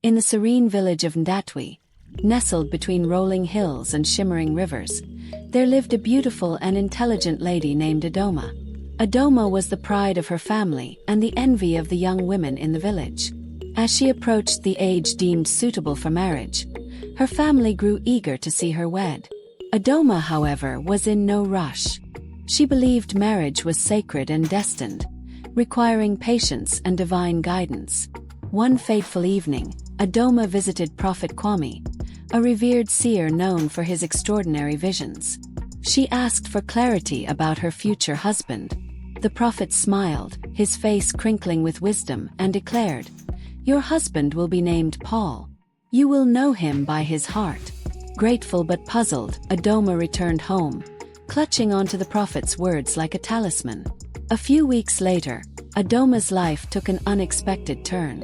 In the serene village of Ndatwe, nestled between rolling hills and shimmering rivers, there lived a beautiful and intelligent lady named Adoma. Adoma was the pride of her family and the envy of the young women in the village. As she approached the age deemed suitable for marriage, her family grew eager to see her wed. Adoma, however, was in no rush. She believed marriage was sacred and destined, requiring patience and divine guidance. One fateful evening, Adoma visited Prophet Kwame, a revered seer known for his extraordinary visions. She asked for clarity about her future husband. The prophet smiled, his face crinkling with wisdom, and declared, "Your husband will be named Paul. You will know him by his heart." Grateful but puzzled, Adoma returned home, clutching onto the prophet's words like a talisman. A few weeks later, Adoma's life took an unexpected turn.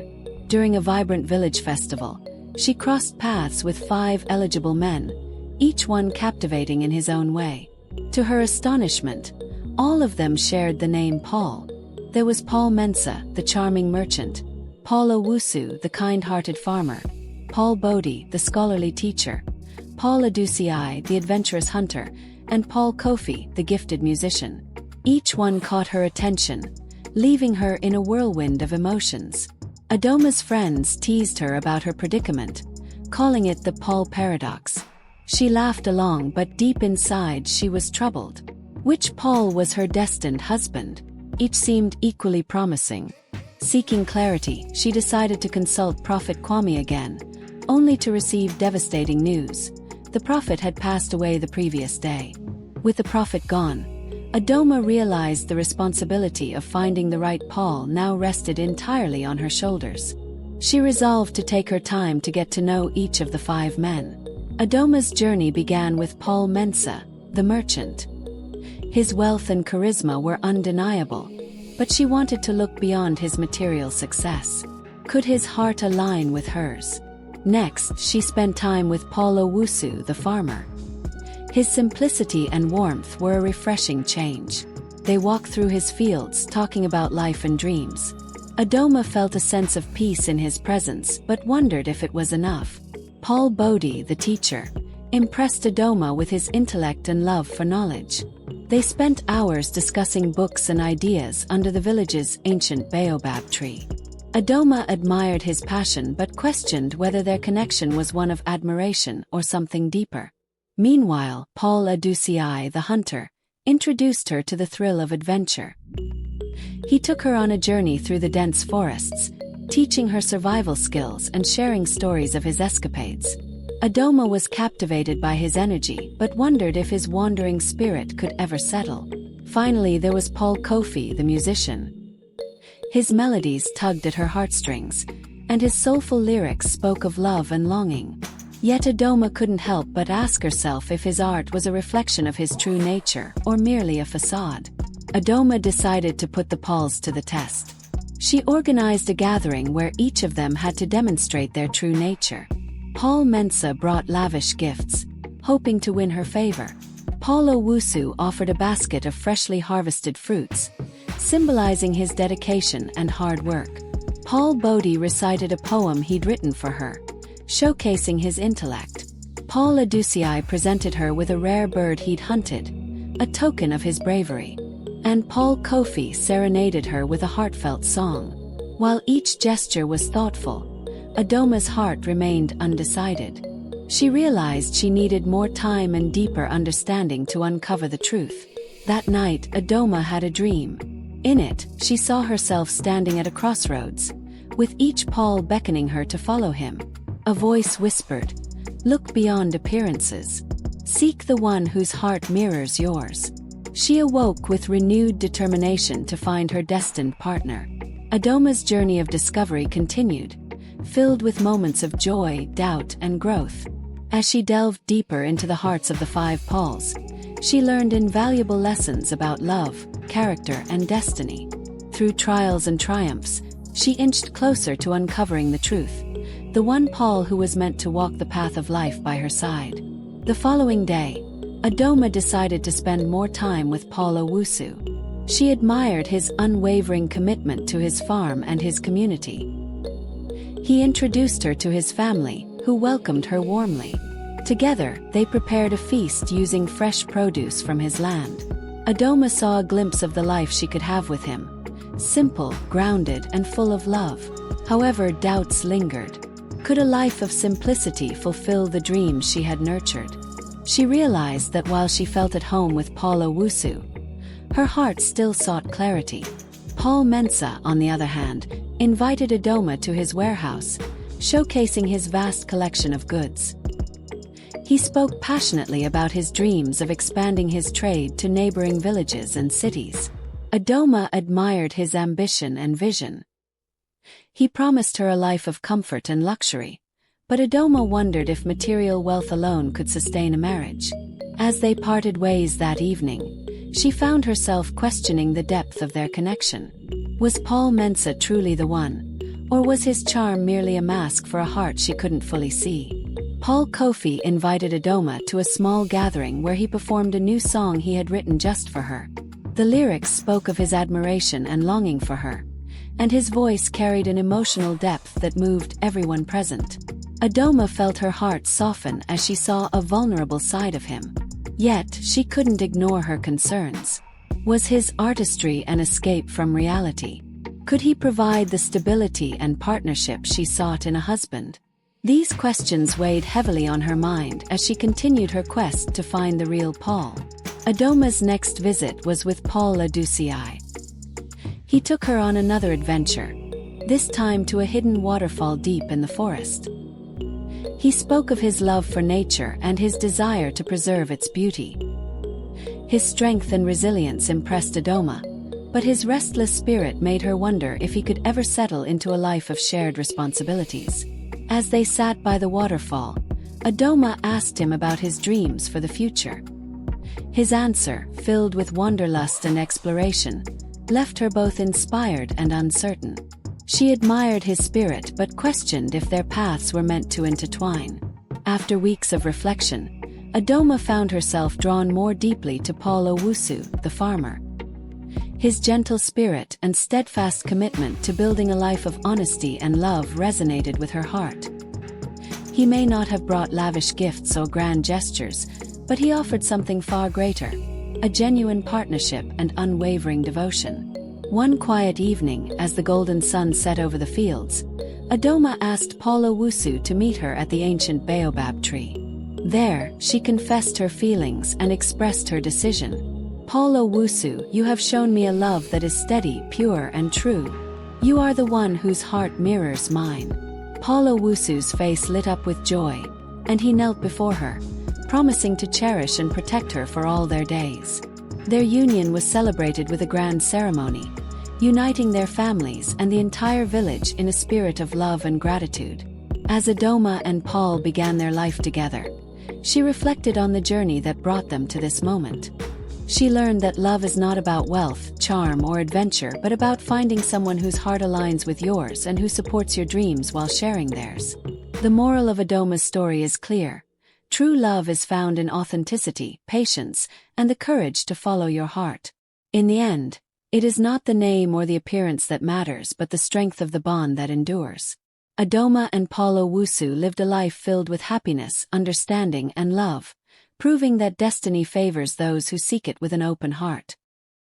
During a vibrant village festival, she crossed paths with 5 eligible men, each one captivating in his own way. To her astonishment, all of them shared the name Paul. There was Paul Mensa, the charming merchant; Paul Owusu, the kind-hearted farmer; Paul Bodhi, the scholarly teacher; Paul Adusii, the adventurous hunter; and Paul Kofi, the gifted musician. Each one caught her attention, leaving her in a whirlwind of emotions. Adoma's friends teased her about her predicament, calling it the Paul paradox. She laughed along, but deep inside she was troubled. Which Paul was her destined husband? Each seemed equally promising. Seeking clarity, she decided to consult Prophet Kwame again, only to receive devastating news. The prophet had passed away the previous day. With the prophet gone, Adoma realized the responsibility of finding the right Paul now rested entirely on her shoulders. She resolved to take her time to get to know each of the 5 men. Adoma's journey began with Paul Mensa, the merchant. His wealth and charisma were undeniable, but she wanted to look beyond his material success. Could his heart align with hers? Next, she spent time with Paul Owusu, the farmer. His simplicity and warmth were a refreshing change. They walked through his fields, talking about life and dreams. Adoma felt a sense of peace in his presence, but wondered if it was enough. Paul Bodhi, the teacher, impressed Adoma with his intellect and love for knowledge. They spent hours discussing books and ideas under the village's ancient baobab tree. Adoma admired his passion but questioned whether their connection was one of admiration or something deeper. Meanwhile, Paul Adusii, the hunter, introduced her to the thrill of adventure. He took her on a journey through the dense forests, teaching her survival skills and sharing stories of his escapades. Adoma was captivated by his energy but wondered if his wandering spirit could ever settle. Finally, there was Paul Kofi, the musician. His melodies tugged at her heartstrings, and his soulful lyrics spoke of love and longing. Yet Adoma couldn't help but ask herself if his art was a reflection of his true nature or merely a facade. Adoma decided to put the Pauls to the test. She organized a gathering where each of them had to demonstrate their true nature. Paul Mensa brought lavish gifts, hoping to win her favor. Paul Owusu offered a basket of freshly harvested fruits, symbolizing his dedication and hard work. Paul Bodhi recited a poem he'd written for her, showcasing his intellect. Paul Adusii presented her with a rare bird he'd hunted, a token of his bravery. And Paul Kofi serenaded her with a heartfelt song. While each gesture was thoughtful, Adoma's heart remained undecided. She realized she needed more time and deeper understanding to uncover the truth. That night, Adoma had a dream. In it, she saw herself standing at a crossroads, with each Paul beckoning her to follow him. A voice whispered, "Look beyond appearances. Seek the one whose heart mirrors yours." She awoke with renewed determination to find her destined partner. Adoma's journey of discovery continued, filled with moments of joy, doubt, and growth. As she delved deeper into the hearts of the 5 Pauls, she learned invaluable lessons about love, character, and destiny. Through trials and triumphs, she inched closer to uncovering the truth, the one Paul who was meant to walk the path of life by her side. The following day, Adoma decided to spend more time with Paul Owusu. She admired his unwavering commitment to his farm and his community. He introduced her to his family, who welcomed her warmly. Together, they prepared a feast using fresh produce from his land. Adoma saw a glimpse of the life she could have with him. Simple, grounded, and full of love. However, doubts lingered. Could a life of simplicity fulfill the dreams she had nurtured? She realized that while she felt at home with Paul Owusu, her heart still sought clarity. Paul Mensah, on the other hand, invited Adoma to his warehouse, showcasing his vast collection of goods. He spoke passionately about his dreams of expanding his trade to neighboring villages and cities. Adoma admired his ambition and vision. He promised her a life of comfort and luxury, but Adoma wondered if material wealth alone could sustain a marriage. As they parted ways that evening, she found herself questioning the depth of their connection. Was Paul Mensah truly the one, or was his charm merely a mask for a heart she couldn't fully see? Paul Kofi invited Adoma to a small gathering where he performed a new song he had written just for her. The lyrics spoke of his admiration and longing for her, and his voice carried an emotional depth that moved everyone present. Adoma felt her heart soften as she saw a vulnerable side of him. Yet, she couldn't ignore her concerns. Was his artistry an escape from reality? Could he provide the stability and partnership she sought in a husband? These questions weighed heavily on her mind as she continued her quest to find the real Paul. Adoma's next visit was with Paul AFRICANSTORIESbyvee. He took her on another adventure, this time to a hidden waterfall deep in the forest. He spoke of his love for nature and his desire to preserve its beauty. His strength and resilience impressed Adoma, but his restless spirit made her wonder if he could ever settle into a life of shared responsibilities. As they sat by the waterfall, Adoma asked him about his dreams for the future. His answer, filled with wanderlust and exploration, left her both inspired and uncertain. She admired his spirit but questioned if their paths were meant to intertwine. After weeks of reflection, Adoma found herself drawn more deeply to Paul Owusu, the farmer. His gentle spirit and steadfast commitment to building a life of honesty and love resonated with her heart. He may not have brought lavish gifts or grand gestures, but he offered something far greater, a genuine partnership and unwavering devotion. One quiet evening, as the golden sun set over the fields, Adoma asked Paul Owusu to meet her at the ancient baobab tree. There, she confessed her feelings and expressed her decision. Paul Owusu, you have shown me a love that is steady, pure, and true. You are the one whose heart mirrors mine. Paul Owusu's face lit up with joy, and he knelt before her, promising to cherish and protect her for all their days. Their union was celebrated with a grand ceremony, uniting their families and the entire village in a spirit of love and gratitude. As Adoma and Paul began their life together, she reflected on the journey that brought them to this moment. She learned that love is not about wealth, charm, or adventure, but about finding someone whose heart aligns with yours and who supports your dreams while sharing theirs. The moral of Adoma's story is clear. True love is found in authenticity, patience, and the courage to follow your heart. In the end, it is not the name or the appearance that matters, but the strength of the bond that endures. Adoma and Paul Owusu lived a life filled with happiness, understanding, and love, proving that destiny favors those who seek it with an open heart.